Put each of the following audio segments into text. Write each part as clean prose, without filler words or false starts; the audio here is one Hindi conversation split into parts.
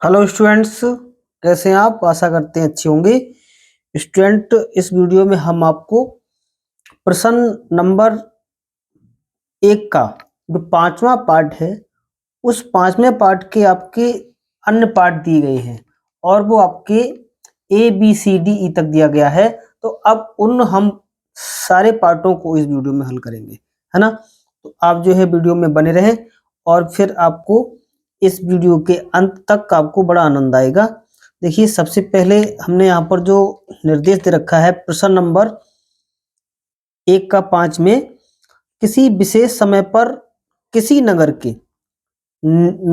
हेलो स्टूडेंट्स, कैसे हैं आप? आशा करते हैं अच्छे होंगे। स्टूडेंट, इस वीडियो में हम आपको प्रश्न नंबर 1 का जो 5वां पार्ट है, उस 5वें पार्ट के आपके अन्य पार्ट दिए गए हैं और वो आपके ABCDE तक दिया गया है। तो अब उन हम सारे पार्टों को इस वीडियो में हल करेंगे, है ना। तो आप जो है वीडियो में बने रहें और फिर आपको इस वीडियो के अंत तक आपको बड़ा आनंद आएगा। देखिए, सबसे पहले हमने यहाँ पर जो निर्देश दे रखा है, प्रश्न नंबर 1 का 5 में किसी विशेष समय पर किसी नगर के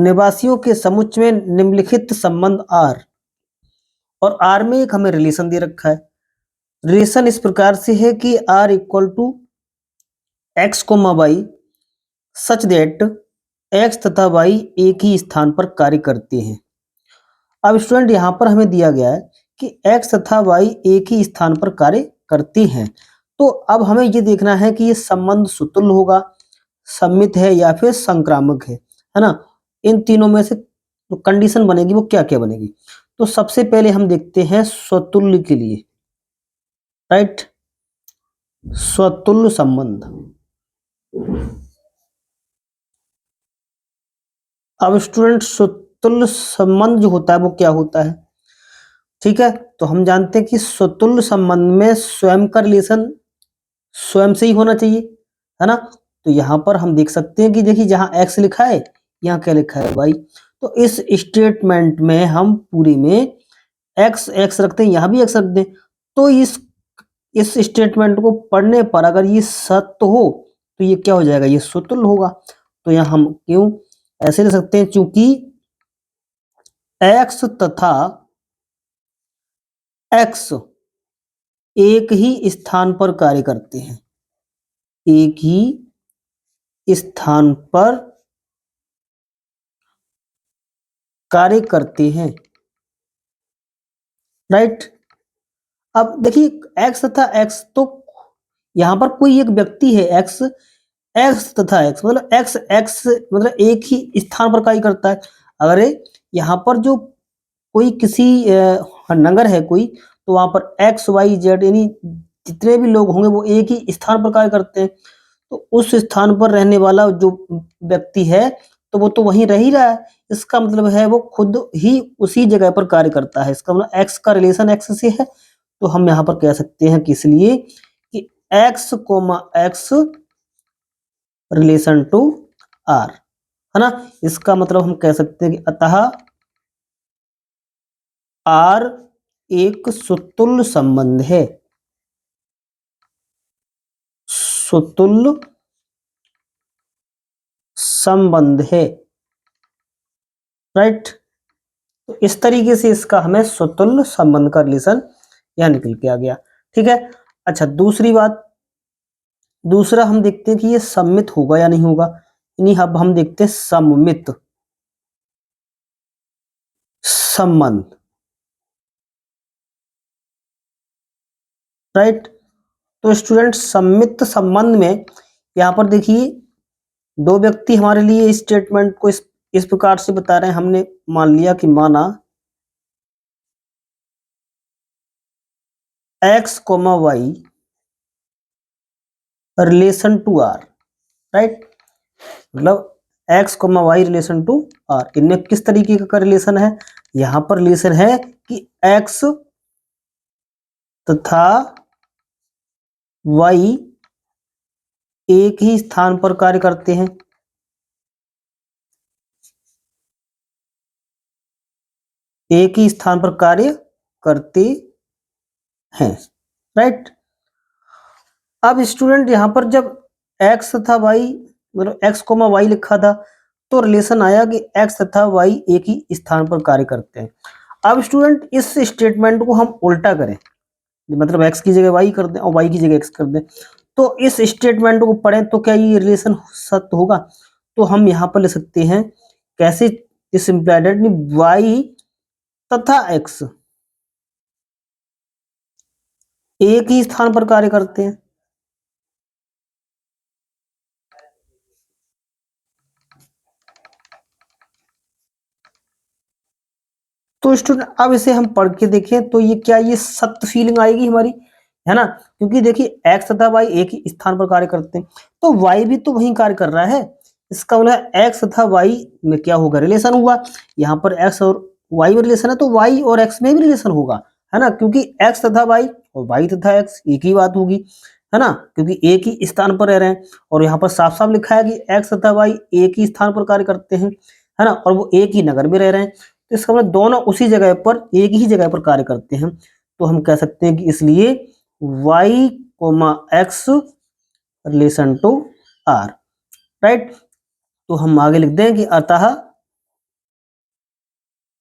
निवासियों के समुच्चय में निम्नलिखित संबंध आर, और आर में एक हमें रिलेशन दे रखा है। रिलेशन इस प्रकार से है कि R equal to x comma y such that x तथा वाई एक ही स्थान पर कार्य करते हैं। अब स्टूडेंट, यहां पर हमें दिया गया है कि एक्स तथा वाई एक ही स्थान पर कार्य करते हैं। तो अब हमें ये देखना है कि ये संबंध सुतुल्य होगा, सम्मित है या फिर संक्रामक है ना। इन तीनों में से जो कंडीशन बनेगी वो क्या क्या बनेगी। तो सबसे पहले हम देखते हैं स्वतुल्य के लिए, राइट। स्वतुल्य संबंध। अब स्टूडेंट, स्वतुल्य संबंध जो होता है वो क्या होता है? ठीक है, तो हम जानते हैं कि स्वतुल्य संबंध में स्वयं का रिलेशन स्वयं से ही होना चाहिए, है ना। तो यहां पर हम देख सकते हैं कि देखिए, जहां एक्स लिखा है यहाँ क्या लिखा है, वाई। तो इस स्टेटमेंट में हम पूरी में एक्स एक्स रखते हैं, यहां भी एक्स रख दें। तो इस स्टेटमेंट को पढ़ने पर अगर ये सत्य हो तो ये क्या हो जाएगा, ये स्वतुल्य होगा। तो यहाँ हम क्यों ऐसे लिख सकते हैं, चूंकि एक्स तथा एक्स एक ही स्थान पर कार्य करते हैं, एक ही स्थान पर कार्य करते हैं, राइट। अब देखिए, एक्स तथा एक्स, तो यहां पर कोई एक व्यक्ति है, एक्स एक्स तथा एक्स मतलब एक्स एक्स मतलब एक ही स्थान पर कार्य करता है। अगर यहाँ पर जो कोई किसी नगर है कोई, तो वहां पर एक्स वाई जेड यानी जितने भी लोग होंगे वो एक ही स्थान पर कार्य करते हैं। तो उस स्थान पर रहने वाला जो व्यक्ति है, तो वो तो वहीं रह ही रहा है। इसका मतलब है वो खुद ही उसी जगह पर कार्य करता है। इसका मतलब एक्स का रिलेशन एक्स से है। तो हम यहाँ पर कह सकते हैं कि इसलिए कि x comma x relation to R, है ना। इसका मतलब हम कह सकते हैं कि अतः आर एक सुतुल्य संबंध है, सुतुल्य संबंध है, राइट। तो इस तरीके से इसका हमें स्वतुल्य संबंध का रिलेशन यहां निकल के आ गया। ठीक है। अच्छा, दूसरी बात, दूसरा हम देखते हैं कि ये सम्मित होगा या नहीं होगा। यानी अब हम देखते हैं सम्मित संबंध, राइट। तो स्टूडेंट, सम्मित संबंध में यहां पर देखिए, दो व्यक्ति हमारे लिए इस स्टेटमेंट को इस प्रकार से बता रहे हैं। हमने मान लिया कि माना x comma Y relation to R, right. मतलब X comma Y relation to R, इनमें किस तरीके का रिलेशन है? यहां पर रिलेशन है कि एक्स तथा वाई एक ही स्थान पर कार्य करते हैं, एक ही स्थान पर कार्य करते हैं, राइट। अब स्टूडेंट, यहां पर जब एक्स तथा वाई मतलब एक्स कोमा वाई लिखा था, तो रिलेशन आया कि एक्स तथा वाई एक ही स्थान पर कार्य करते हैं। अब स्टूडेंट, इस स्टेटमेंट को हम उल्टा करें, मतलब एक्स की जगह वाई कर दें और वाई की जगह एक्स कर दें, तो इस स्टेटमेंट को पढ़ें तो क्या ये रिलेशन सत्य होगा? तो हम यहां पर ले सकते हैं कैसे, इस इम्प्लाइड वाई तथा एक्स एक ही स्थान पर कार्य करते हैं, तो स्टूडेंट अब इसे हम पढ़ के देखें तो ये क्या, ये सत्य फीलिंग आएगी हमारी, है ना, क्योंकि देखिए एक्स तथा वाई एक ही स्थान पर कार्य करते हैं, तो वाई भी तो वहीं कार्य कर रहा है, इसका मतलब एक्स तथा वाई में क्या होगा, रिलेशन हुआ। यहाँ पर एक्स और वाई में रिलेशन है तो वाई और एक्स में भी रिलेशन होगा, है ना, क्योंकि एक्स तथा वाई और वाई तथा एक्स एक ही बात होगी, है ना, क्योंकि एक ही स्थान पर रह रहे हैं, और यहाँ पर साफ साफ लिखा है कि एक्स तथा वाई एक ही स्थान पर कार्य करते हैं, है ना, और वो एक ही नगर में रह रहे हैं, तो इसका मतलब दोनों उसी जगह पर एक ही जगह पर कार्य करते हैं, तो हम कह सकते हैं कि इसलिए y, x relation to r, right. तो हम आगे लिख दें कि अतः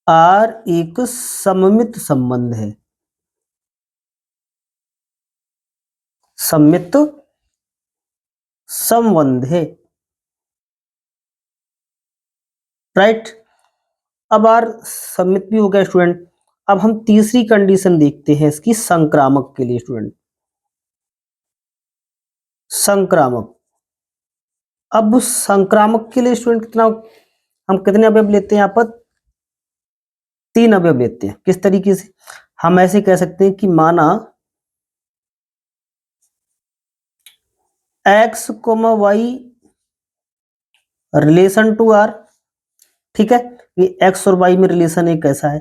r एक सममित संबंध है, सममित संबंध है, राइट। अब आर सममित भी हो गया स्टूडेंट। अब हम तीसरी कंडीशन देखते हैं इसकी संक्रामक के लिए स्टूडेंट, संक्रामक। अब संक्रामक के लिए स्टूडेंट कितना, हम कितने अवयव लेते हैं, यहाँ पर 3 अवयव लेते हैं। किस तरीके से, हम ऐसे कह सकते हैं कि माना x, y relation to r, ठीक है, ये x और y में रिलेशन एक कैसा है,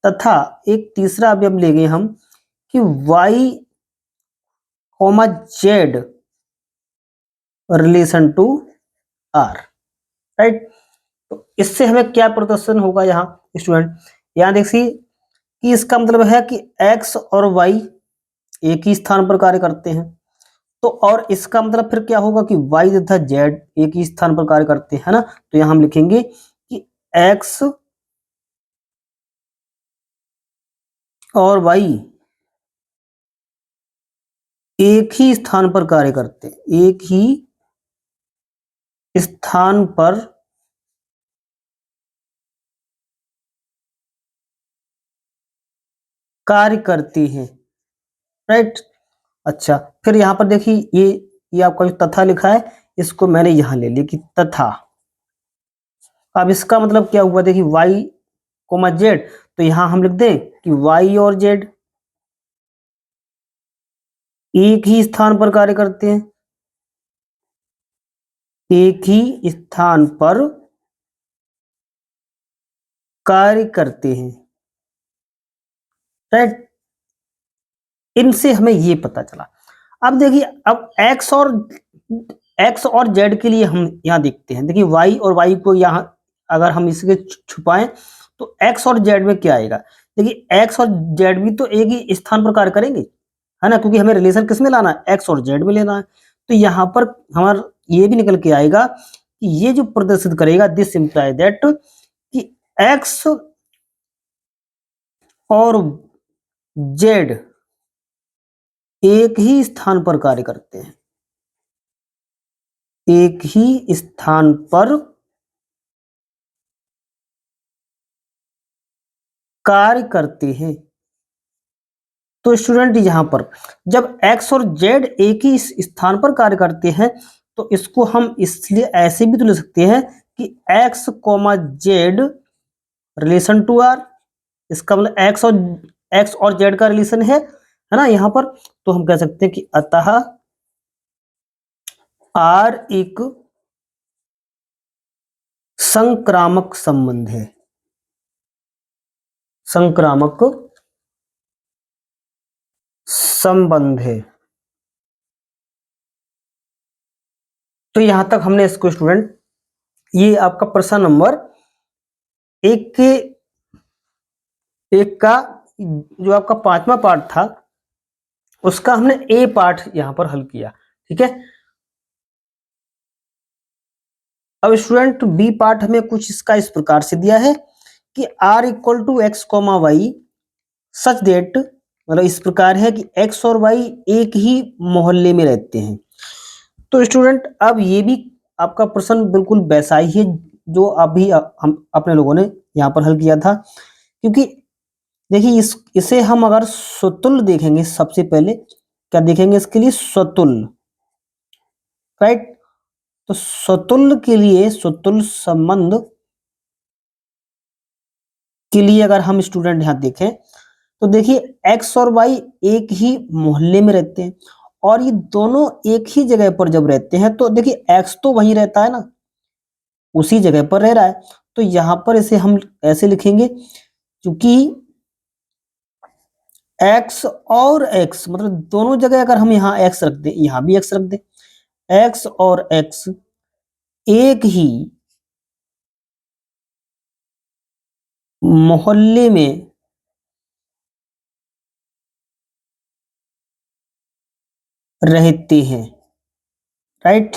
तथा एक तीसरा अवयव लेंगे हम कि y, z relation to r, right. तो इससे हमें क्या प्रदर्शन होगा यहाँ स्टूडेंट, यहाँ देखिए कि इसका मतलब है कि x और y एक ही स्थान पर कार्य करते हैं, तो और इसका मतलब फिर क्या होगा कि y तथा z एक ही स्थान पर कार्य करते हैं, है ना, तो यहाँ हम लिखेंगे कि x और y एक ही स्थान पर कार्य करते हैं, एक ही स्थान पर कार्य करती हैं, राइट। अच्छा, फिर यहाँ पर देखिए ये आपका जो तथा लिखा है इसको मैंने यहाँ ले लिया कि तथा। अब इसका मतलब क्या हुआ, देखिए y, z, तो यहाँ हम लिख दें कि y और z एक ही स्थान पर कार्य करते हैं, एक ही स्थान पर कार्य करते हैं, राइट। इनसे हमें ये पता चला। अब देखिए, अब x और z के लिए हम यहाँ देखते हैं, देखिए y और y को यहाँ अगर हम इसके छुपाएं तो x और z में क्या आएगा, देखिए x और z भी तो एक ही स्थान पर कार्य करेंगे, है ना, क्योंकि हमें रिलेशन किस में लाना है, x और z में लेना है, तो यहाँ पर हमारा ये भी निकल के आएगा कि ये जो प्रदर्शित करेगा दिस इम्प्लाई दैट कि x और z एक ही स्थान पर कार्य करते हैं, एक ही स्थान पर कार्य करते हैं। तो स्टूडेंट यहां पर जब x और z एक ही स्थान पर कार्य करते हैं तो इसको हम इसलिए ऐसे भी तो ले सकते हैं कि x, z relation to r, इसका मतलब x और z का रिलेशन है ना यहाँ पर, तो हम कह सकते हैं कि अतः r एक संक्रामक संबंध है, संक्रामक संबंध है। तो यहां तक हमने इसको स्टूडेंट, ये आपका प्रश्न नंबर एक का जो आपका 5वां पार्ट था उसका हमने ए पार्ट यहां पर हल किया, ठीक है। अब स्टूडेंट बी पार्ट हमें कुछ इसका इस प्रकार से दिया है कि r equal to x comma y such that, मतलब इस प्रकार है कि x और y एक ही मोहल्ले में रहते हैं। तो स्टूडेंट अब ये भी आपका प्रश्न बिल्कुल वैसा ही है जो अभी हम अपने लोगों ने यहाँ पर हल किया था, क्योंकि देखिए इसे हम अगर स्वतुल्य देखेंगे, सबसे पहले क्या देखेंगे इसके लिए, स्वतुल्य, राइट। तो स्वतुल्य के लिए स्वतुल्य संबंध के लिए अगर हम स्टूडेंट यहाँ देखें तो देखिए एक्स और वाई एक ही मोहल्ले में रहते हैं और ये दोनों एक ही जगह पर जब रहते हैं तो देखिए एक्स तो वहीं रहता है ना, उसी जगह पर रह रहा है। तो यहां पर इसे हम ऐसे लिखेंगे, क्योंकि एक्स और एक्स मतलब दोनों जगह अगर हम यहाँ एक्स रख दें, यहाँ भी एक्स रख दें, एक्स और एक्स एक ही मोहल्ले में रहते हैं, राइट।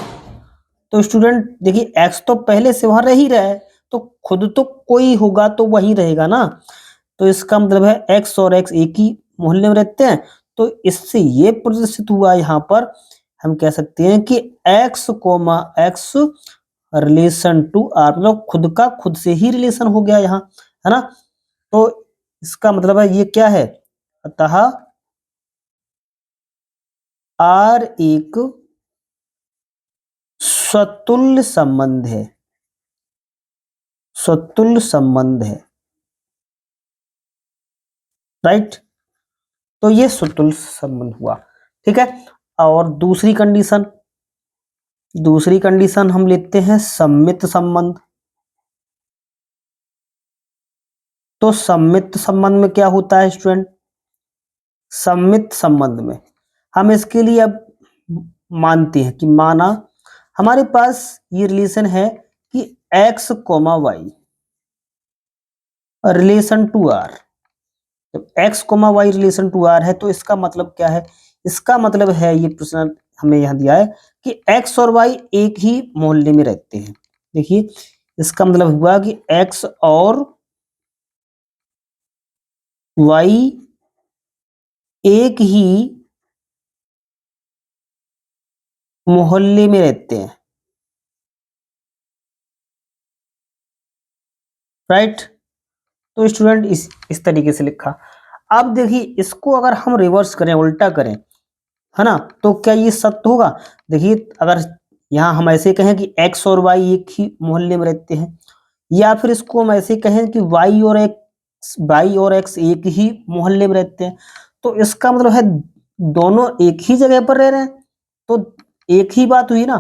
तो स्टूडेंट देखिए एक्स तो पहले से वहां रह ही रहा है, तो खुद तो कोई होगा तो वही रहेगा ना। तो इसका मतलब है एक्स और एक्स एक ही मोहल्ले में रहते हैं। तो इससे ये प्रदर्शित हुआ यहाँ पर, हम कह सकते हैं कि x comma x relation to R, मतलब खुद का खुद से ही रिलेशन हो गया यहाँ, है ना। तो इसका मतलब है ये क्या है, अतः आर एक स्वतुल्य संबंध है, स्वतुल्य संबंध है, राइट। तो ये स्वतुल्य संबंध हुआ, ठीक है। और दूसरी कंडीशन हम लेते हैं सम्मित संबंध। तो सम्मित संबंध में क्या होता है स्टूडेंट, सम्मित संबंध में हम इसके लिए अब मानते हैं कि माना हमारे पास ये रिलेशन है कि x comma Y relation to R. जब x comma Y relation to R है तो इसका मतलब क्या है, इसका मतलब है, ये प्रश्न हमें यहाँ दिया है कि एक्स और वाई एक ही मोहल्ले में रहते हैं। देखिए इसका मतलब हुआ कि एक्स और वाई एक ही मोहल्ले में रहते हैं, राइट। तो स्टूडेंट इस तरीके से लिखा। अब देखिए इसको अगर हम रिवर्स करें, उल्टा करें, है ना, तो क्या ये सत्य होगा। देखिए अगर यहाँ हम ऐसे कहें कि एक्स और वाई एक ही मोहल्ले में रहते हैं, या फिर इसको हम ऐसे कहें कि वाई और एक्स एक ही मोहल्ले में रहते हैं, तो इसका मतलब है दोनों एक ही जगह पर रह रहे हैं, तो एक ही बात हुई ना।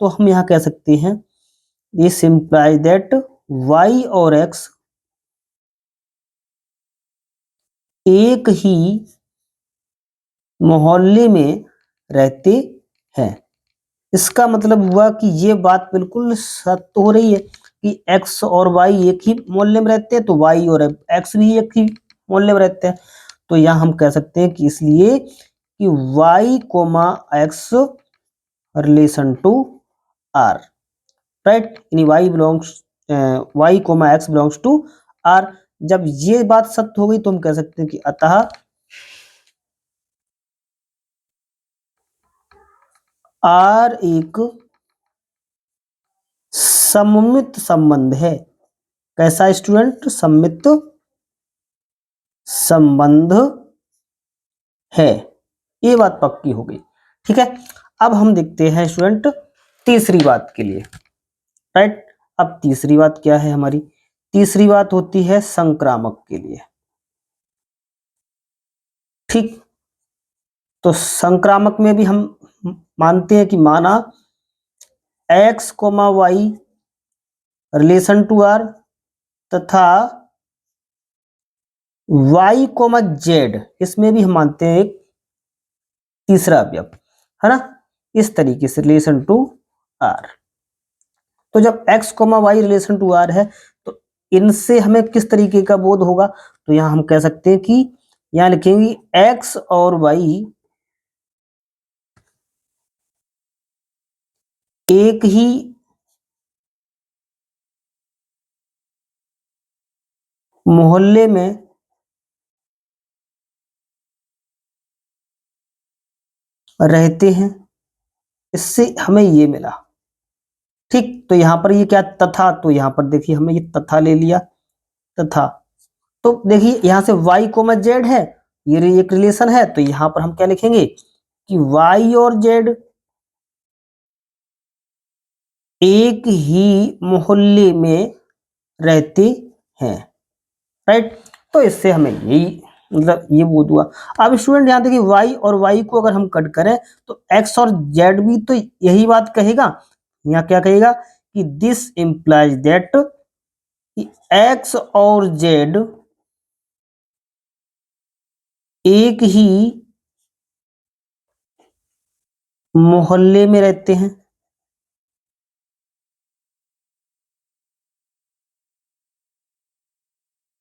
तो हम यहाँ कह सकते हैं दिस इम्प्लाइज दैट वाई और एक्स एक ही मोहल्ले में रहते हैं। इसका मतलब हुआ कि ये बात बिल्कुल सत्य हो रही है कि एक्स और वाई एक ही मोहल्ले में रहते हैं, तो वाई और एक्स भी एक ही मोहल्ले में रहते हैं। तो यहाँ हम कह सकते हैं कि इसलिए कि Y comma x relation to R, right, यानी Y comma X belongs to R. जब ये बात सत्य हो गई तो हम कह सकते हैं कि अतः आर एक सममित संबंध है। कैसा स्टूडेंट, सममित संबंध है, ये बात पक्की हो गई, ठीक है। अब हम देखते हैं स्टूडेंट तीसरी बात के लिए, राइट। अब तीसरी बात क्या है हमारी, तीसरी बात होती है संक्रामक के लिए, ठीक। तो संक्रामक में भी हम मानते हैं कि माना x comma Y relation to R तथा वाई कोमा जेड, इसमें भी हम मानते हैं एक तीसरा अवयव, है ना, इस तरीके से रिलेशन टू आर। तो जब x comma Y relation to R है तो इनसे हमें किस तरीके का बोध होगा, तो यहां हम कह सकते हैं कि यहां लिखेंगे एक्स और वाई एक ही मोहल्ले में रहते हैं, इससे हमें ये मिला, ठीक। तो यहां पर ये क्या तथा, तो यहां पर देखिए हमने ये तथा ले लिया, तथा। तो देखिए यहां से y कोमा जेड है, ये एक रिलेशन है, तो यहां पर हम क्या लिखेंगे कि y और z एक ही मोहल्ले में रहते हैं, राइट। तो इससे हमें यही मतलब ये बोध हुआ। अब स्टूडेंट यहाँ देखिए y और y को अगर हम कट करें तो x और z भी तो यही बात कहेगा। यहाँ क्या कहेगा कि दिस इंप्लाइज दैट x और z एक ही मोहल्ले में रहते हैं।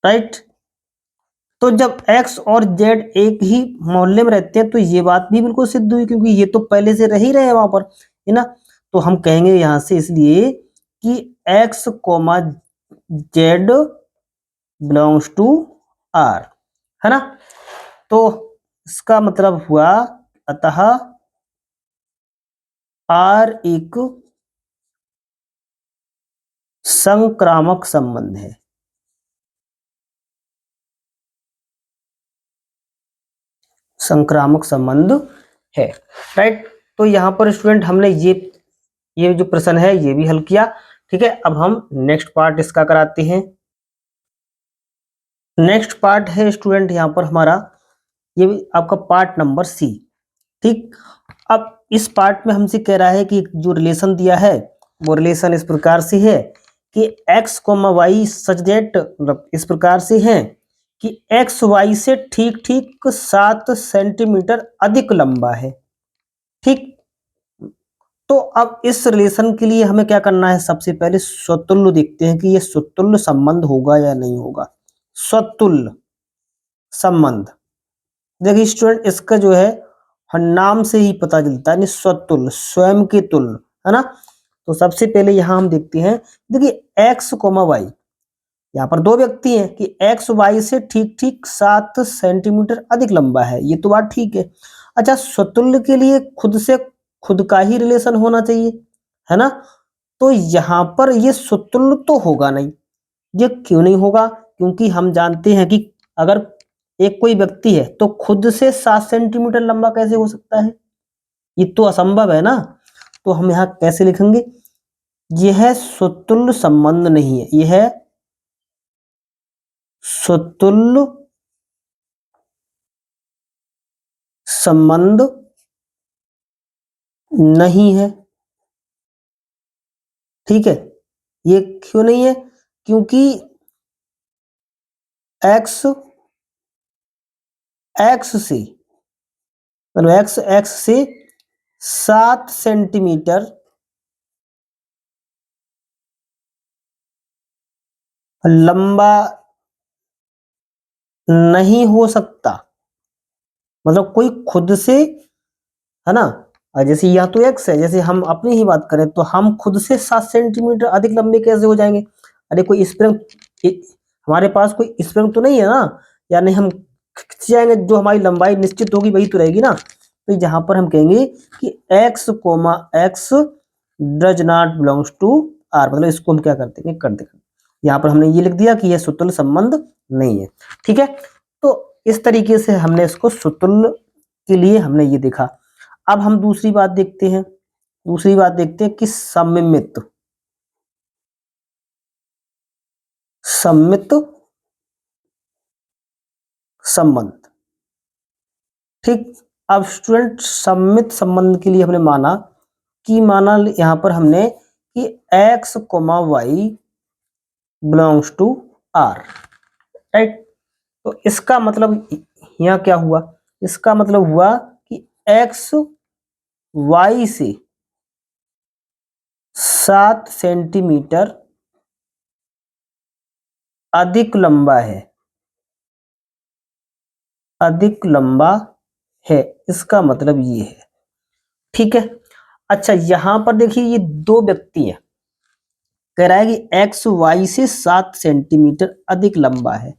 राइट। तो जब x और z एक ही मोहल्ले में रहते हैं तो ये बात भी बिल्कुल सिद्ध हुई, क्योंकि ये तो पहले से रह ही रहे हैं वहां पर, है ना। तो हम कहेंगे यहां से इसलिए कि x comma z belongs to R, है ना। तो इसका मतलब हुआ अतः आर एक संक्रामक संबंध है। संक्रामक संबंध है। राइट। तो यहां पर स्टूडेंट हमने ये जो प्रश्न है ये भी हल किया। ठीक है, अब हम नेक्स्ट पार्ट इसका कराते हैं। नेक्स्ट पार्ट है स्टूडेंट यहां पर हमारा ये भी आपका पार्ट नंबर सी। ठीक। अब इस पार्ट में हमसे कह रहा है कि जो रिलेशन दिया है वो रिलेशन इस प्रकार से है कि x comma y such that, मतलब इस प्रकार से है कि x y से ठीक ठीक 7 सेंटीमीटर अधिक लंबा है। ठीक। तो अब इस रिलेशन के लिए हमें क्या करना है, सबसे पहले स्वतुल्य देखते हैं कि ये स्वतुल्य संबंध होगा या नहीं होगा। स्वतुल्य संबंध देखिए स्टूडेंट इसका जो है नाम से ही पता चलता है, स्वतुल्य स्वयं के तुल्य, है ना। तो सबसे पहले यहां हम देखते हैं, देखिए x कोमा वाई, यहाँ पर दो व्यक्ति हैं कि x y से ठीक ठीक 7 सेंटीमीटर अधिक लंबा है, ये तो बात ठीक है। अच्छा, स्वतुल्य के लिए खुद से खुद का ही रिलेशन होना चाहिए, है ना। तो यहां पर ये स्वतुल्य तो होगा नहीं। ये क्यों नहीं होगा, क्योंकि हम जानते हैं कि अगर एक कोई व्यक्ति है तो खुद से 7 सेंटीमीटर लंबा कैसे हो सकता है, ये तो असंभव है ना। तो हम यहां कैसे लिखेंगे, यह स्वतुल्य संबंध नहीं है, यह स्वतुल्य संबंध नहीं है। ठीक है, ये क्यों नहीं है, क्योंकि x x से मतलब x से 7 सेंटीमीटर लंबा नहीं हो सकता। मतलब कोई खुद से, है ना, जैसे यहाँ तो x है, जैसे हम अपनी ही बात करें तो हम खुद से 7 सेंटीमीटर अधिक लंबे कैसे हो जाएंगे। अरे कोई स्प्रिंग, हमारे पास कोई स्प्रिंग तो नहीं है ना, यानी हम खिंच जाएंगे, जो हमारी लंबाई निश्चित होगी वही तो रहेगी ना। तो यहाँ पर हम कहेंगे कि x comma x does not belongs to R, मतलब इसको हम क्या कर देंगे, कर देंगे। यहाँ पर हमने ये लिख दिया कि यह सुतुल्य संबंध नहीं है। ठीक है, तो इस तरीके से हमने इसको सुतुल्य के लिए हमने ये देखा। अब हम दूसरी बात देखते हैं, दूसरी बात देखते हैं कि सममित सममित संबंध। ठीक। अब स्टूडेंट सममित संबंध के लिए हमने माना यहां पर हमने कि x comma y belongs to R. Right. तो इसका मतलब यहां क्या हुआ, इसका मतलब हुआ कि x y से 7 सेंटीमीटर अधिक लंबा है, अधिक लंबा है, इसका मतलब ये है। ठीक है। अच्छा, यहां पर देखिए ये दो व्यक्ति हैं, कह रहा है कि एक्स वाई से 7 सेंटीमीटर अधिक लंबा है।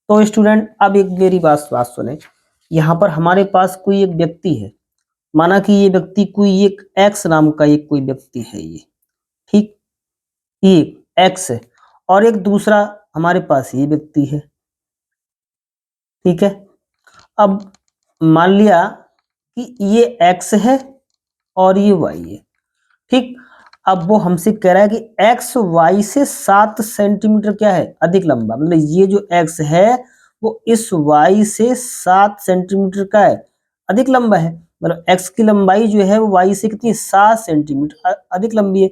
तो स्टूडेंट अब एक मेरी बात बात सुने, यहां पर हमारे पास कोई एक व्यक्ति है, माना कि ये व्यक्ति कोई एक एक्स नाम का एक कोई व्यक्ति है ये। ठीक, ये एक्स है और एक दूसरा हमारे पास ये व्यक्ति है। ठीक है, अब मान लिया कि ये एक्स है और ये वाई है। ठीक। अब वो हमसे कह रहा है कि x y से 7 सेंटीमीटर क्या है अधिक लंबा, मतलब ये जो x है वो इस y से 7 सेंटीमीटर का है अधिक लंबा है, मतलब x की लंबाई जो है वो y से कितनी 7 सेंटीमीटर अधिक लंबी है।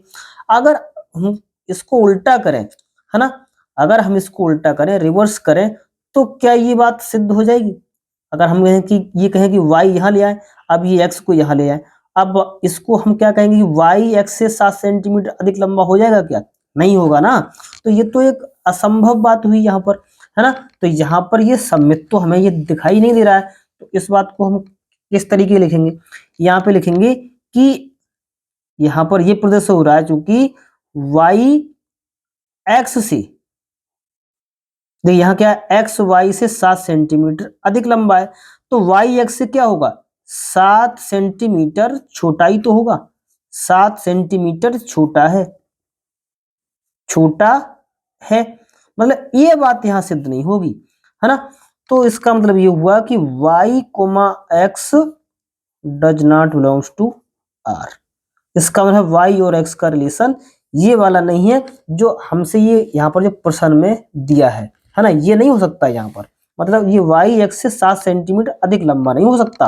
अगर हम इसको उल्टा करें, है ना, अगर हम इसको उल्टा करें, रिवर्स करें, तो क्या ये बात सिद्ध हो जाएगी? अगर हम कहें कि ये कहें कि y यहाँ ले आए, अब ये x को यहाँ ले आए, अब इसको हम क्या कहेंगे कि y x से 7 सेंटीमीटर अधिक लंबा हो जाएगा क्या? नहीं होगा ना। तो ये तो एक असंभव बात हुई यहाँ पर, है ना। तो यहाँ पर ये सममित तो हमें ये दिखाई नहीं दे रहा है, तो इस बात को हम किस तरीके लिखेंगे? यहाँ पे लिखेंगे कि यहाँ पर ये प्रदर्शित हो रहा है चूंकि y x से, देखिए यहाँ क्या है, x y से 7 सेंटीमीटर अधिक लंबा है, तो y x से क्या होगा 7 सेंटीमीटर छोटा ही तो होगा, 7 सेंटीमीटर छोटा है, छोटा है, मतलब ये बात यहां सिद्ध नहीं होगी, है ना। तो इसका मतलब ये हुआ कि y, x does not belongs to r। इसका मतलब y और x का रिलेशन ये वाला नहीं है जो हमसे ये यहाँ पर जो प्रश्न में दिया है ना, ये नहीं हो सकता यहाँ पर, मतलब ये y x से 7 सेंटीमीटर अधिक लंबा नहीं हो सकता,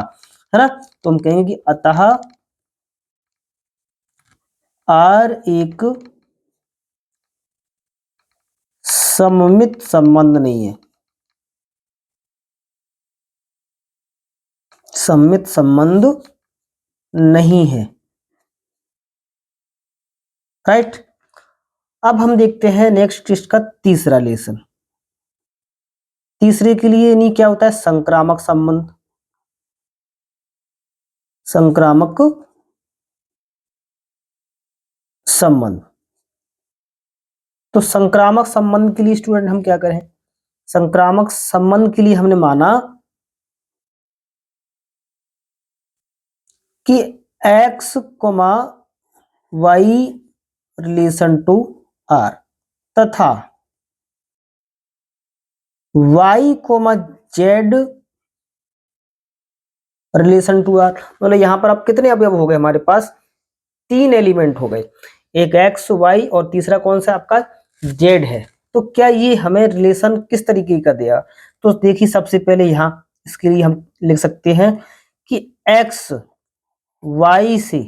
है ना। तो हम कहेंगे कि अतः r एक सममित संबंध नहीं है, सममित संबंध नहीं है, राइट। अब हम देखते हैं नेक्स्ट टेस्ट का तीसरा लेसन। तीसरे के लिए नहीं क्या होता है, संक्रामक संबंध, संक्रामक संबंध। तो संक्रामक संबंध के लिए स्टूडेंट हम क्या करें, संक्रामक संबंध के लिए हमने माना कि x, y relation to r तथा y, z relation to r, मतलब यहां पर अब कितने अवयव हो गए हमारे पास, 3 एलिमेंट हो गए, एक x, y और तीसरा कौन सा आपका z है। तो क्या ये हमें रिलेशन किस तरीके का दिया, तो देखिए सबसे पहले यहां इसके लिए हम लिख सकते हैं कि x y से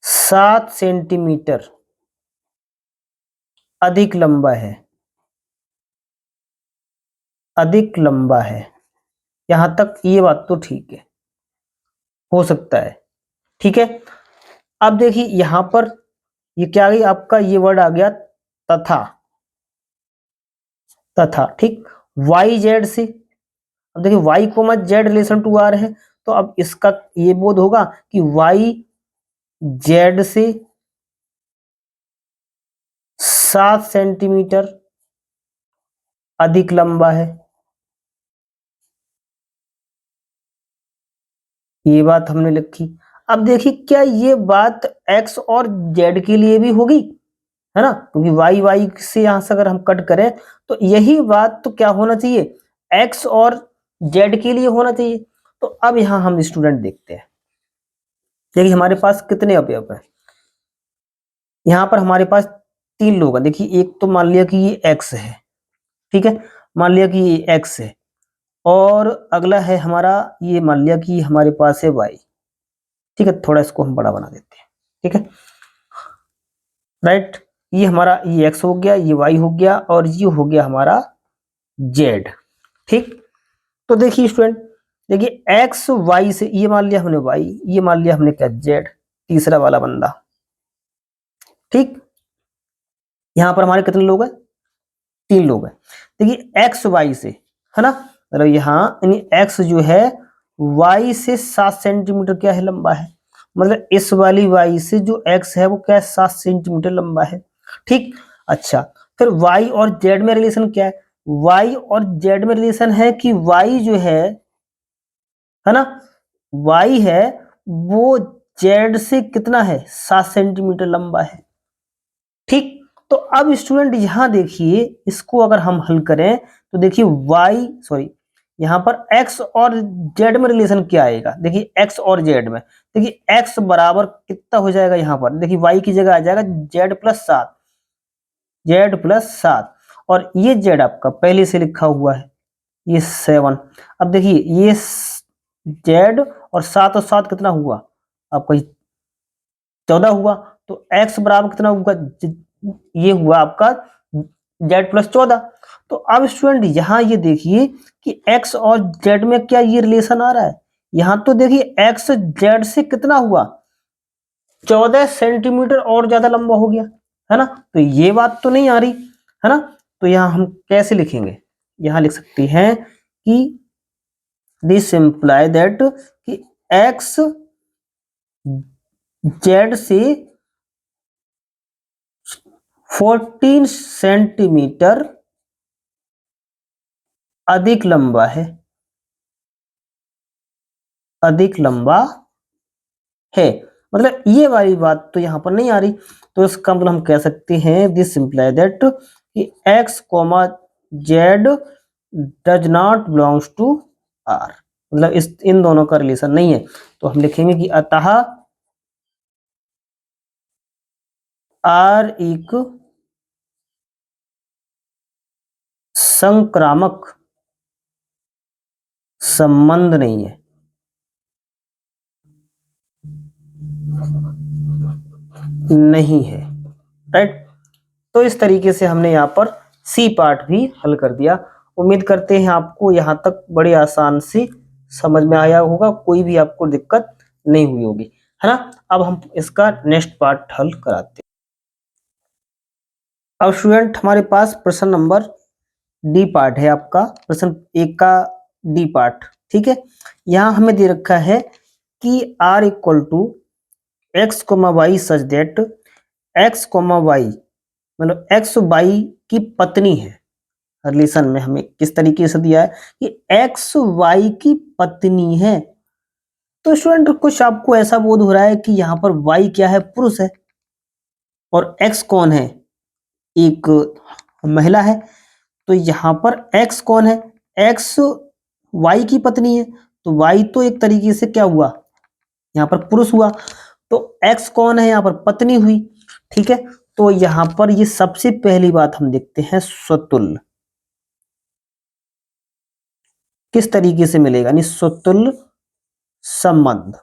7 सेंटीमीटर अधिक लंबा है, अधिक लंबा है, यहां तक ये बात तो ठीक है, हो सकता है, ठीक है। अब देखिए यहां पर ये क्या आ गई आपका, ये वर्ड आ गया तथा, तथा, ठीक, वाई जेड से, अब देखिए Y comma Z relation to R है, तो अब इसका ये बोध होगा कि वाई जेड से 7 सेंटीमीटर अधिक लंबा है, ये बात हमने लिखी। अब देखिए क्या ये बात x और z के लिए भी होगी, है ना, क्योंकि y y से यहां से अगर हम कट करें तो यही बात तो क्या होना चाहिए, x और z के लिए होना चाहिए। तो अब यहां हम स्टूडेंट देखते हैं, देखिए हमारे पास कितने अवयव है, यहां पर हमारे पास 3 लोग हैं। देखिए एक तो मान लिया कि ये x है, ठीक है, मान लिया कि ये x है, और अगला है हमारा, ये मान लिया कि हमारे पास है y, ठीक है, थोड़ा इसको हम बड़ा बना देते हैं, ठीक है, राइट। ये हमारा ये x हो गया, ये y हो गया, और ये हो गया हमारा z, ठीक। तो देखिए स्टूडेंट, देखिए x y से, ये मान लिया हमने y, ये मान लिया हमने क्या z, तीसरा वाला बंदा, ठीक। यहां पर हमारे कितने लोग हैं, 3 लोग हैं। देखिए x y से, है ना, मतलब यहाँ यानी x जो है y से 7 सेंटीमीटर क्या है लंबा है, मतलब इस वाली y से जो x है वो क्या है 7 सेंटीमीटर लंबा है, ठीक। अच्छा, फिर y और z में रिलेशन क्या है, y और z में रिलेशन है कि y जो है ना, y है वो z से कितना है 7 सेंटीमीटर लंबा है, ठीक। तो अब स्टूडेंट यहां देखिए, इसको अगर हम हल करें तो देखिए y, सॉरी, यहाँ पर x और z में रिलेशन क्या आएगा, देखिए x और z में, देखिए x बराबर कितना हो जाएगा, यहाँ पर देखिए y की जगह आ जाएगा z+7, z+7, और ये z आपका पहले से लिखा हुआ है ये 7। अब देखिए ये z और 7 और 7 कितना हुआ आपका 14 हुआ, तो x बराबर कितना होगा, ये हुआ आपका z+14। तो अब स्टूडेंट यहाँ ये देखिए कि x और z में क्या ये रिलेशन आ रहा है, यहाँ तो देखिए x z से कितना हुआ 14 सेंटीमीटर और ज्यादा लंबा हो गया है ना, तो ये बात तो नहीं आ रही है ना। तो यहाँ हम कैसे लिखेंगे, यहाँ लिख सकते हैं कि दिस इंप्लाई दैट कि x z से 14 सेंटीमीटर अधिक लंबा है, अधिक लंबा है, मतलब ये वाली बात तो यहाँ पर नहीं आ रही। तो इसका मतलब हम कह सकते हैं दिस इंप्लाई दैट कि x, z does not belongs to r, मतलब इस इन दोनों का रिलेशन नहीं है। तो हम लिखेंगे कि अतः r एक संक्रामक संबंध नहीं है, नहीं है, राइट। तो इस तरीके से हमने यहाँ पर सी पार्ट भी हल कर दिया। उम्मीद करते हैं आपको यहाँ तक बड़ी आसान से समझ में आया होगा, कोई भी आपको दिक्कत नहीं हुई होगी, है ना। अब हम इसका नेक्स्ट पार्ट हल कराते हैं। अब स्टूडेंट हमारे पास प्रश्न नंबर डी पार्ट है, आपका प्रश्न 1 का डी पार्ट, ठीक है। यहाँ हमें दे रखा है कि r equal to x, y such that x, y मतलब x y की पत्नी है। रिलेशन में हमें किस तरीके से दिया है कि x y की पत्नी है। तो स्टूडेंट कुछ आपको ऐसा बोध हो रहा है कि यहाँ पर y क्या है, पुरुष है, और x कौन है, एक महिला है। तो यहाँ पर x कौन है, x y की पत्नी है, तो y तो एक तरीके से क्या हुआ, यहाँ पर पुरुष हुआ, तो x कौन है, यहाँ पर पत्नी हुई, ठीक है। तो यहाँ पर ये सबसे पहली बात हम देखते हैं स्वतुल्य किस तरीके से मिलेगा, यानी स्वतुल्य संबंध,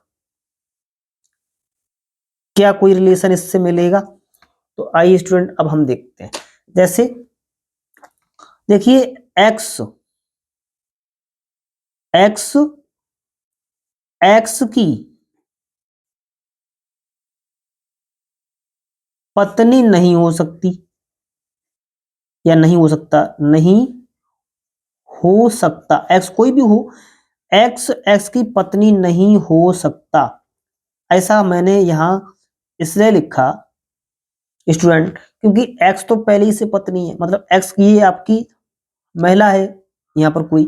क्या कोई रिलेशन इससे मिलेगा। तो आइए स्टूडेंट अब हम देखते हैं, जैसे देखिए x की पत्नी नहीं हो सकती, या नहीं हो सकता, नहीं हो सकता, x कोई भी हो, x की पत्नी नहीं हो सकता, ऐसा मैंने यहां इसलिए लिखा स्टूडेंट क्योंकि x तो पहले ही से पत्नी है, मतलब x की आपकी महिला है यहाँ पर कोई,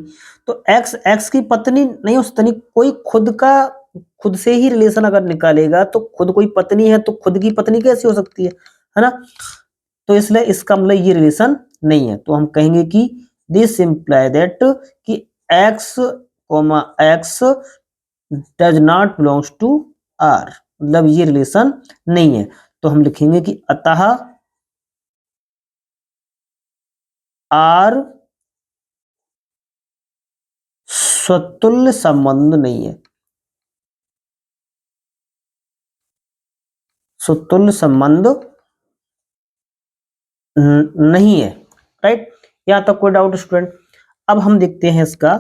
तो x की पत्नी नहीं हो सकती, कोई खुद से ही रिलेशन अगर निकालेगा तो खुद कोई पत्नी है तो खुद की पत्नी कैसे हो सकती है ना। तो इसलिए इसका मतलब ये रिलेशन नहीं है। तो हम कहेंगे कि दिस इंप्लाई दैट कि x, x does not belongs to r, मतलब ये रिलेशन नहीं है। तो हम लिखेंगे कि अतः r स्वतुल्य संबंध नहीं है, स्वतुल्य संबंध नहीं है, राइट। यहां तक कोई डाउट स्टूडेंट। अब हम देखते हैं इसका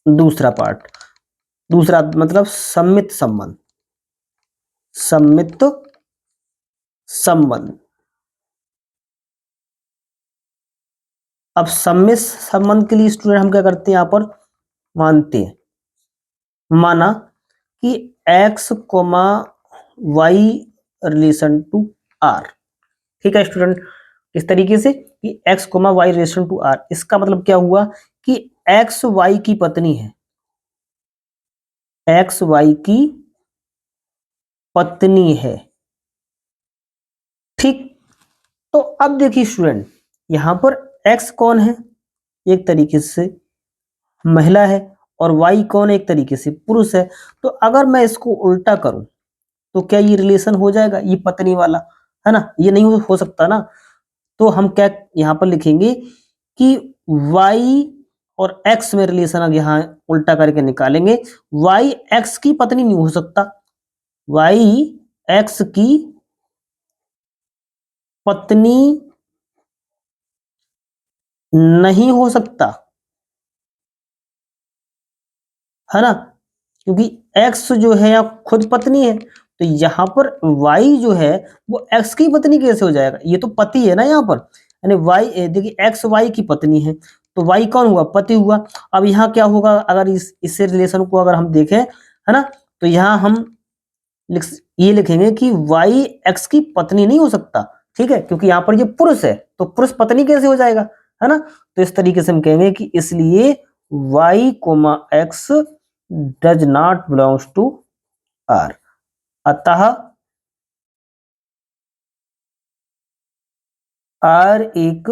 दूसरा पार्ट, दूसरा मतलब सम्मित संबंध, सम्मित संबंध। अब सम्मित संबंध के लिए स्टूडेंट हम क्या करते हैं, यहां पर मानते हैं, माना कि x, y relation to r, ठीक है स्टूडेंट। इस तरीके से कि x, y relation to r, इसका मतलब क्या हुआ कि x y की पत्नी है, x y की पत्नी है, ठीक। तो अब देखिए स्टूडेंट यहां पर x कौन है, एक तरीके से महिला है और वाई कौन है, एक तरीके से पुरुष है। तो अगर मैं इसको उल्टा करूं तो क्या ये रिलेशन हो जाएगा, ये पत्नी वाला, है ना, ये नहीं हो सकता ना। तो हम क्या यहाँ पर लिखेंगे कि y और x में रिलेशन अगर यहाँ उल्टा करके निकालेंगे, y x की पत्नी नहीं हो सकता, y x की पत्नी नहीं हो सकता, है ना, क्योंकि x जो है या खुद पत्नी है, तो यहाँ पर y जो है वो x की पत्नी कैसे हो जाएगा, ये तो पति है ना यहाँ पर, यानी y देखिए x y की पत्नी है, तो y कौन हुआ, पति हुआ। अब यहाँ क्या होगा, अगर इससे रिलेशन को अगर हम देखें, है ना, तो यहाँ हम ये लिखेंगे कि y x की पत्नी नहीं हो सकता, ठीक है, क्योंकि यहाँ पर ये पुरुष है, तो पुरुष पत्नी कैसे हो जाएगा, है ना। तो इस तरीके से हम कहेंगे कि इसलिए y, x does not belongs to R, अतः R एक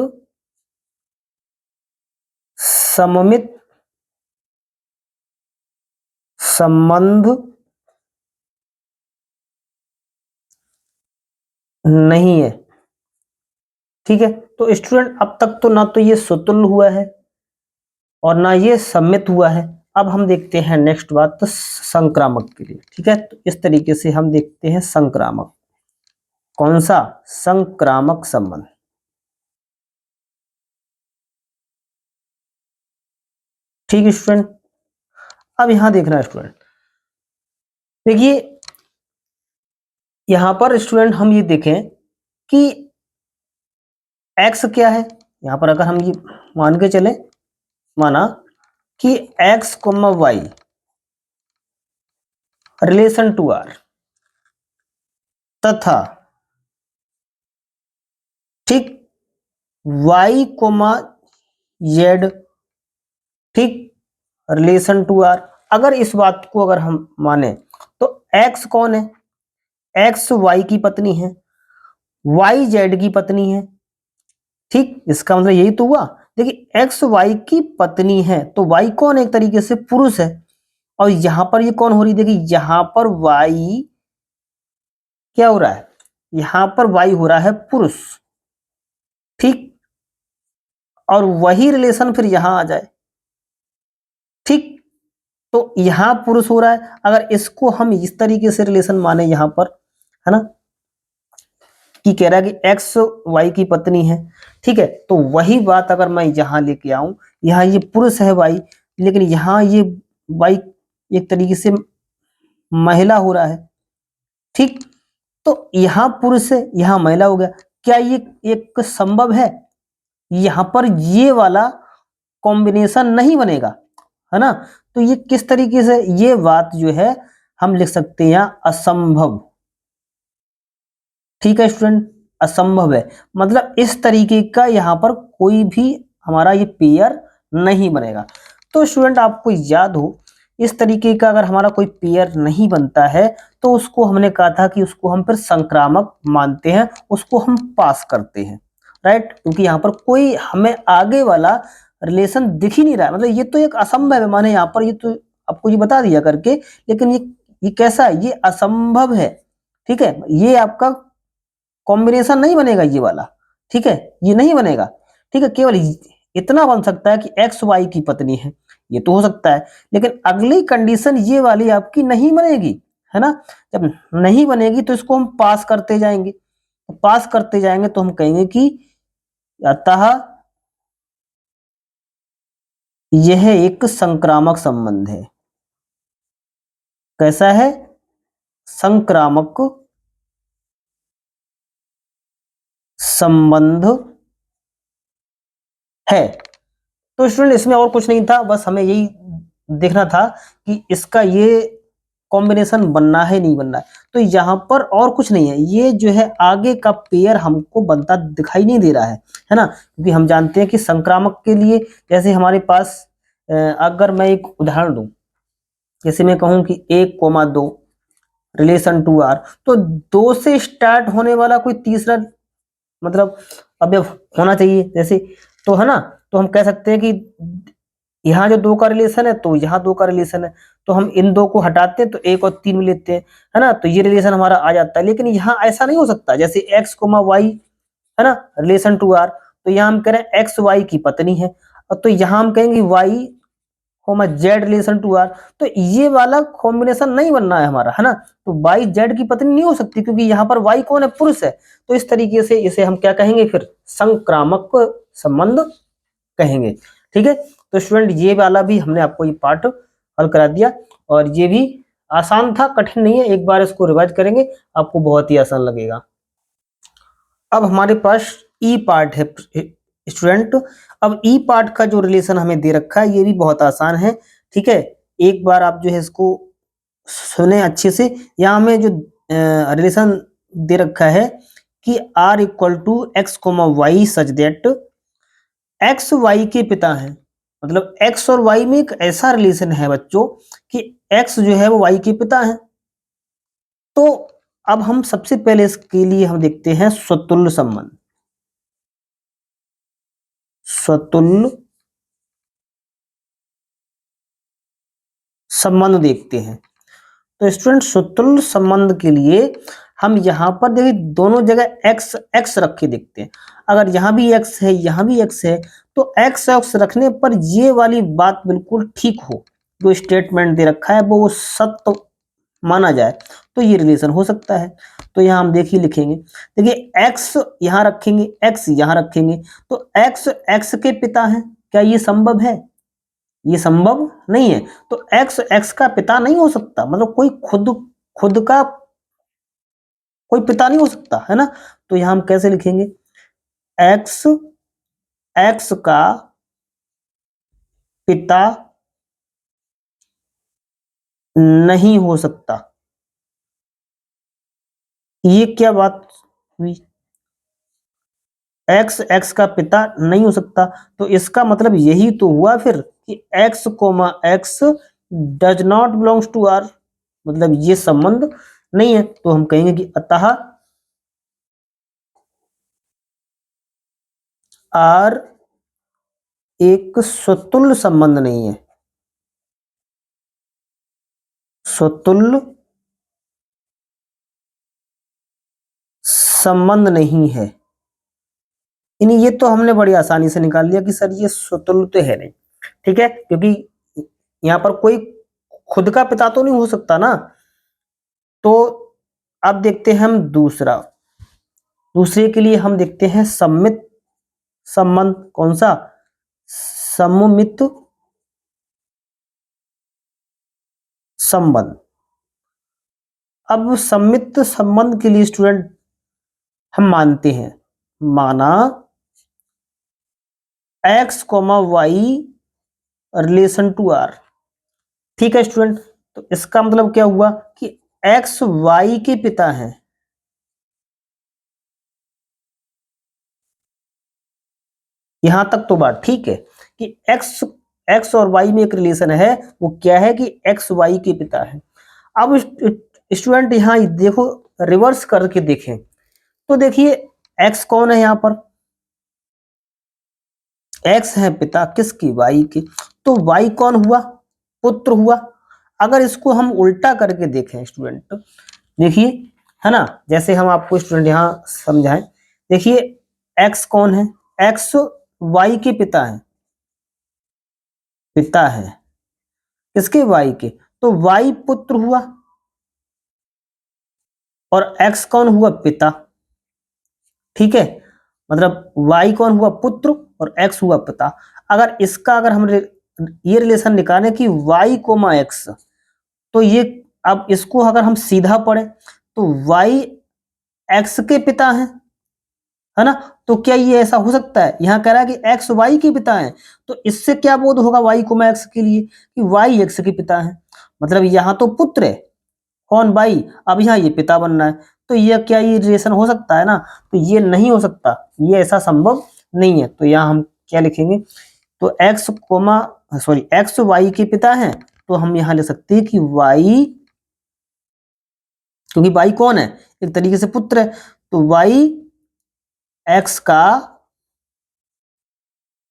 सममित संबंध नहीं है, ठीक है। तो स्टूडेंट अब तक तो ना तो ये सुतुल्य हुआ है और ना ये सम्मित हुआ है। अब हम देखते हैं नेक्स्ट बात, तो संक्रामक के लिए, ठीक है। तो इस तरीके से हम देखते हैं संक्रामक, कौन सा, संक्रामक संबंध। ठीक है स्टूडेंट, अब यहां देखना है स्टूडेंट, देखिए यहां पर स्टूडेंट हम ये देखें कि x क्या है, यहां पर अगर हम ये मान के चले, माना कि x, y relation to R तथा ठीक y, z ठीक रिलेशन टू R। अगर इस बात को अगर हम माने तो x कौन है, x y की पत्नी है, y z की पत्नी है, ठीक, इसका मतलब यही तो हुआ। देखिए x y की पत्नी है तो y कौन है, एक तरीके से पुरुष है, और यहां पर ये कौन हो रही, देखिए यहां पर y क्या हो रहा है, यहां पर y हो रहा है पुरुष, ठीक, और वही रिलेशन फिर यहां आ जाए, ठीक, तो यहां पुरुष हो रहा है। अगर इसको हम इस तरीके से रिलेशन माने यहां पर, है ना, कि कह रहा है कि एक्स वाई की पत्नी है, ठीक है, तो वही बात अगर मैं यहां लेके आऊं, यहाँ ये पुरुष है वाई, लेकिन यहाँ ये वाई एक तरीके से महिला हो रहा है, ठीक, तो यहाँ पुरुष है यहाँ महिला हो गया, क्या ये एक संभव है, यहाँ पर ये वाला कॉम्बिनेशन नहीं बनेगा, है ना। तो ये किस तरीके से, ये बात जो है हम लिख सकते हैं यहाँ असंभव, ठीक है स्टूडेंट, असंभव है, मतलब इस तरीके का यहाँ पर कोई भी हमारा ये पेयर नहीं बनेगा। तो स्टूडेंट आपको याद हो, इस तरीके का अगर हमारा कोई पेयर नहीं बनता है तो उसको हमने कहा था कि उसको हम फिर संक्रामक मानते हैं, उसको हम पास करते हैं, राइट, क्योंकि यहाँ पर कोई हमें आगे वाला रिलेशन दिख ही नहीं रहा है, मतलब ये तो एक असंभव है, माने यहाँ पर ये तो आपको ये बता दिया करके, लेकिन ये कैसा है, ये असंभव है, ठीक है, ये आपका कॉम्बिनेशन नहीं बनेगा ये वाला, ठीक है, ये नहीं बनेगा, ठीक है, केवल इतना बन सकता है कि एक्स वाई की पत्नी है, ये तो हो सकता है, लेकिन अगली कंडीशन ये वाली आपकी नहीं बनेगी, है ना। जब नहीं बनेगी तो इसको हम पास करते जाएंगे, तो पास करते जाएंगे तो हम कहेंगे कि अतः यह एक संक्रामक संबंध है, कैसा है, संक्रामक संबंध है। तो स्टूडेंट इसमें और कुछ नहीं था, बस हमें यही देखना था कि इसका ये कॉम्बिनेशन बनना है नहीं बनना है, तो यहाँ पर और कुछ नहीं है, ये जो है आगे का पेयर हमको बनता दिखाई नहीं दे रहा है ना, क्योंकि हम जानते हैं कि संक्रामक के लिए जैसे हमारे पास अगर मैं एक उदाहरण दूं, जैसे मैं कहूं कि 1,2 रिलेशन टू आर, तो 2 से स्टार्ट होने वाला कोई तीसरा मतलब अवयव होना चाहिए, जैसे, तो है ना, तो हम कह सकते हैं कि यहाँ जो 2 का रिलेशन है तो यहाँ 2 का रिलेशन है, तो हम इन 2 को हटाते हैं तो 1 और 3 में लेते हैं, है ना, तो ये रिलेशन हमारा आ जाता है। लेकिन यहाँ ऐसा नहीं हो सकता, जैसे x, y है ना, रिलेशन टू r, तो यहाँ हम कह रहे हैं x y की पत्नी है, और तो यहाँ हम कहेंगे y, z relation to r, तो ये वाला कॉम्बिनेशन नहीं बनना है हमारा, है ना, तो y z की पत्नी नहीं हो सकती, क्योंकि यहाँ पर y कौन है, पुरुष है। तो इस तरीके से इसे हम क्या कहेंगे, फिर संक्रामक संबंध कहेंगे। ठीक है, तो स्टूडेंट ये वाला भी हमने आपको ये पार्ट हल करा दिया, और ये भी आसान था, कठिन नहीं है, एक बार इसको रिवाइज करेंगे आपको बहुत ही आसान लगेगा। अब हमारे पास ई पार्ट है स्टूडेंट। अब ई पार्ट का जो रिलेशन हमें दे रखा है ये भी बहुत आसान है। ठीक है, एक बार आप जो है इसको सुने अच्छे से। यहाँ हमें जो रिलेशन दे रखा है कि r equal to x comma y such that x y के पिता हैं, मतलब x और y में एक ऐसा रिलेशन है बच्चों कि x जो है वो y के पिता है। तो अब हम सबसे पहले इसके लिए हम देखते हैं स्वतुल्य संबंध। स्वतुल्य संबंध देखते हैं। तो स्टूडेंट स्वतुल्य संबंध के लिए हम यहाँ पर देखिए दोनों जगह x x रख के देखते हैं। अगर यहाँ भी x है यहाँ भी x है, तो x x रखने पर ये वाली बात बिल्कुल ठीक हो, जो स्टेटमेंट दे रखा है वो सत्य माना जाए, तो ये रिलेशन हो सकता है। तो यहाँ हम देखिए लिखेंगे, देखिए x यहाँ रखेंगे, x यहाँ रखेंगे, तो x x के पिता हैं, क्या ये संभव है? ये संभव नहीं है। तो x x का पिता नहीं हो सकता, मतलब कोई खुद का कोई पिता नहीं हो सकता, है ना। तो यहां हम कैसे लिखेंगे, x x का पिता नहीं हो सकता। ये क्या बात हुई, x x का पिता नहीं हो सकता, तो इसका मतलब यही तो हुआ फिर कि x comma x does not belongs to r, मतलब ये संबंध नहीं है। तो हम कहेंगे कि अतः r एक स्वतुल्य संबंध नहीं है, स्वतुल्य संबंध नहीं है। यानी ये तो हमने बड़ी आसानी से निकाल लिया कि सर ये स्वतुल्य तो है नहीं। ठीक है, क्योंकि यहाँ पर कोई खुद का पिता तो नहीं हो सकता ना। तो अब देखते हैं हम दूसरे के लिए हम देखते हैं सम्मित संबंध। कौन सा? सममित संबंध। अब सम्मित संबंध के लिए स्टूडेंट हम मानते हैं, माना x comma Y relation to r। ठीक है स्टूडेंट, तो इसका मतलब क्या हुआ कि x y के पिता हैं। यहां तक तो बात ठीक है कि x और y में एक रिलेशन है, वो क्या है कि x y के पिता है। अब स्टूडेंट यहां देखो, रिवर्स करके देखें तो देखिए x कौन है, यहां पर x है पिता किसकी, y के, तो y कौन हुआ, पुत्र हुआ। अगर इसको हम उल्टा करके देखें स्टूडेंट, देखिए, है ना, जैसे हम आपको स्टूडेंट यहां समझाएं, देखिए x कौन है, x y के पिता है, पिता है किसके, y के, तो y पुत्र हुआ और x कौन हुआ, पिता। ठीक है, मतलब y कौन हुआ, पुत्र, और x हुआ पिता। अगर हम ये रिलेशन निकालें कि y कोमा x, तो ये अब इसको अगर हम सीधा पढ़े तो y x के पिता है ना, तो क्या ये ऐसा हो सकता है, यहां कह रहा है कि x y के पिता हैं, तो इससे क्या बोध होगा y कोमा x के लिए कि y x के पिता हैं, मतलब यहां तो पुत्र है कौन, y, अब यहाँ ये पिता बनना है, तो ये क्या ये रिलेशन हो सकता है ना, तो ये नहीं हो सकता, ये ऐसा संभव नहीं है। तो यहाँ हम क्या लिखेंगे, तो x comma sorry x y के पिता हैं, तो हम यहाँ ले सकते हैं कि y, क्योंकि y कौन है, एक तरीके से पुत्र है, तो y x का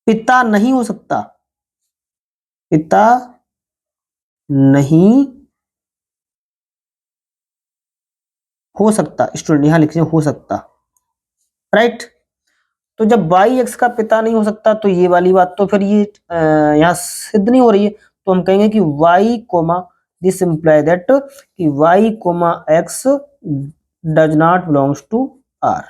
पिता नहीं हो सकता, पिता नहीं हो सकता। स्टूडेंट यहां लिखिए हो सकता, राइट। तो जब वाई एक्स का पिता नहीं हो सकता तो ये वाली बात तो फिर ये यहाँ सिद्ध नहीं हो रही है, तो हम कहेंगे कि Y comma this imply that कि Y comma X does not belongs to R.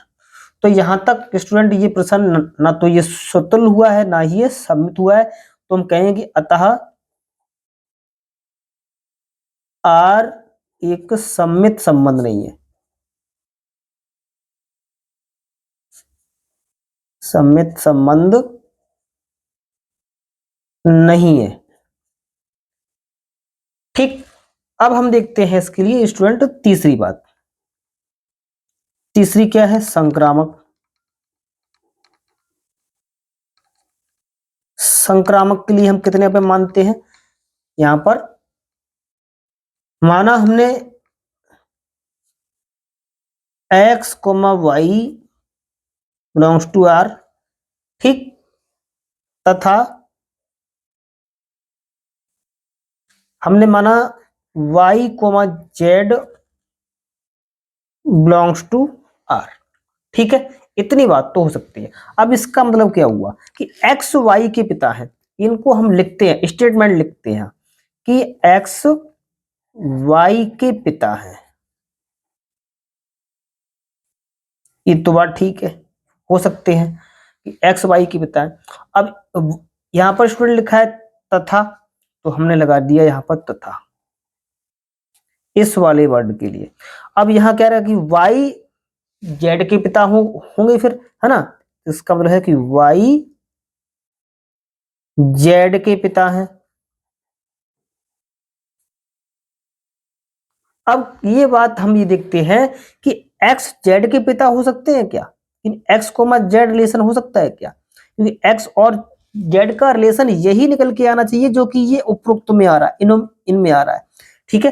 तो यहां तक स्टूडेंट ये प्रश्न ना तो ये स्वतुल हुआ है ना ही ये सम्मित हुआ है, तो हम कहेंगे कि अतः आर एक सम्मित संबंध नहीं है, सम्मित संबंध नहीं है। ठीक, अब हम देखते हैं इसके लिए स्टूडेंट तीसरी बात। तीसरी क्या है? संक्रामक। संक्रामक के लिए हम कितने पे मानते हैं? यहां पर माना हमने x comma y belongs to R, ठीक, तथा हमने माना y comma z belongs to R, ठीक है। इतनी बात तो हो सकती है। अब इसका मतलब क्या हुआ कि x y के पिता हैं, इनको हम लिखते हैं, स्टेटमेंट लिखते हैं कि x y के पिता हैं। ये तो बात ठीक है, हो सकते हैं कि x y के पिता है। अब यहां पर स्टूडेंट लिखा है तथा, तो हमने लगा दिया यहां पर तथा इस वाले वर्ड के लिए। अब यहां कह रहा है कि y z के पिता होंगे फिर, है ना। इसका मतलब है कि y z के पिता हैं। अब ये बात हम ये देखते हैं कि x z के पिता हो सकते हैं क्या? इन x कोमा z रिलेशन हो सकता है क्या? क्योंकि x और z का रिलेशन यही निकल के आना चाहिए जो कि ये उपरोक्त में आ रहा है, इनमें आ रहा है, ठीक है।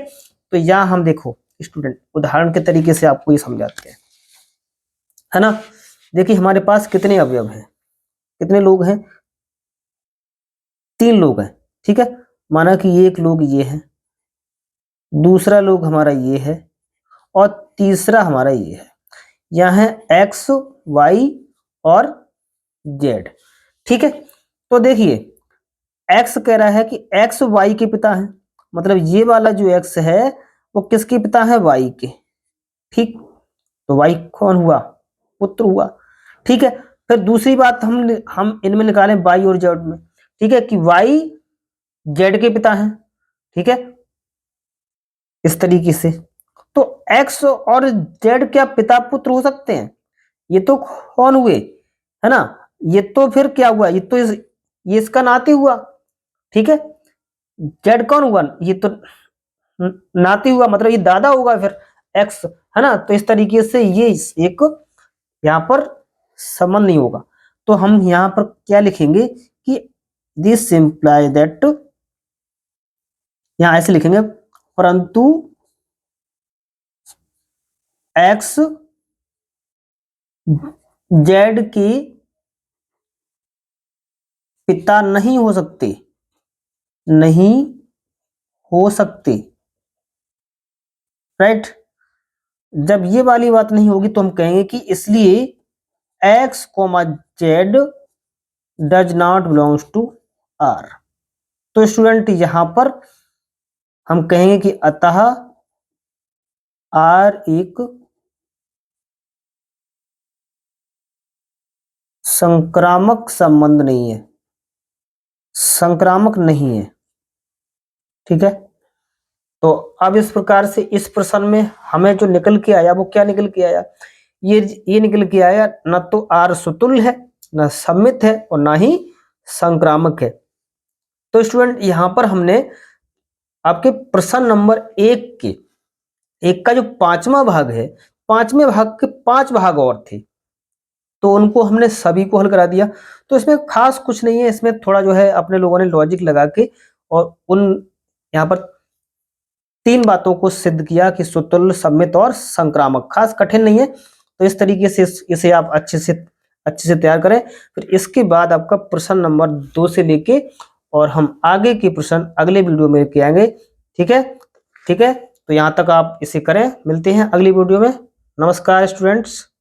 तो यहां हम देखो स्टूडेंट उदाहरण के तरीके से आपको ये समझाते हैं, है ना। देखिए हमारे पास कितने अवयव हैं, कितने लोग हैं? 3 लोग हैं, ठीक है। माना कि एक लोग ये है, दूसरा लोग हमारा ये है और तीसरा हमारा ये है। यहाँ है एक्स वाई और जेड, ठीक है। तो देखिए एक्स कह रहा है कि एक्स वाई के पिता है, मतलब ये वाला जो एक्स है वो किसके पिता है? वाई के, ठीक। तो वाई कौन हुआ? पुत्र हुआ, ठीक है। फिर दूसरी बात हम इनमें निकालें वाई और जेड में, ठीक है, कि वाई जेड के पिता हैं, ठीक है, इस तरीके से। तो एक्स और जेड क्या पिता पुत्र हो सकते हैं? ये तो कौन हुए, है ना। ये तो फिर क्या हुआ? ये तो ये इसका नाती हुआ, ठीक है। जेड कौन हुआ? ये तो नाती हुआ, मतलब ये दादा होगा फिर एक्स, है ना। तो इस तरीके से ये एक यहां पर संबंध नहीं होगा। तो हम यहां पर क्या लिखेंगे कि दिस इंप्लाई दैट, यहां ऐसे लिखेंगे परंतु एक्स जेड के पिता नहीं हो सकते, नहीं हो सकते, राइट। जब ये वाली बात नहीं होगी तो हम कहेंगे कि इसलिए x comma z does not belongs to R. तो स्टूडेंट यहां पर हम कहेंगे कि अतः आर एक संक्रामक संबंध नहीं है, संक्रामक नहीं है, ठीक है। तो अब इस प्रकार से इस प्रश्न में हमें जो निकल के आया वो क्या निकल के आया? ये निकल के आया ना तो आर सुतुल्य है, ना सम्मित है और ना ही संक्रामक है। तो स्टूडेंट यहां पर हमने आपके प्रश्न नंबर 1 का जो 5वां भाग है, 5वें भाग के 5 भाग और थे, तो उनको हमने सभी को हल करा दिया। तो इसमें खास कुछ नहीं है, इसमें थोड़ा जो है अपने लोगों ने लॉजिक लगा के और उन यहाँ पर 3 बातों को सिद्ध किया कि सुतुल्य, सम्मित और संक्रामक। खास कठिन नहीं है, तो इस तरीके से इसे आप अच्छे से तैयार करें। फिर इसके बाद आपका प्रश्न नंबर 2 से लेके और हम आगे के प्रश्न अगले वीडियो में लेके आएंगे। ठीक है, ठीक है। तो यहाँ तक आप इसे करें। मिलते हैं अगली वीडियो में। नमस्कार स्टूडेंट्स।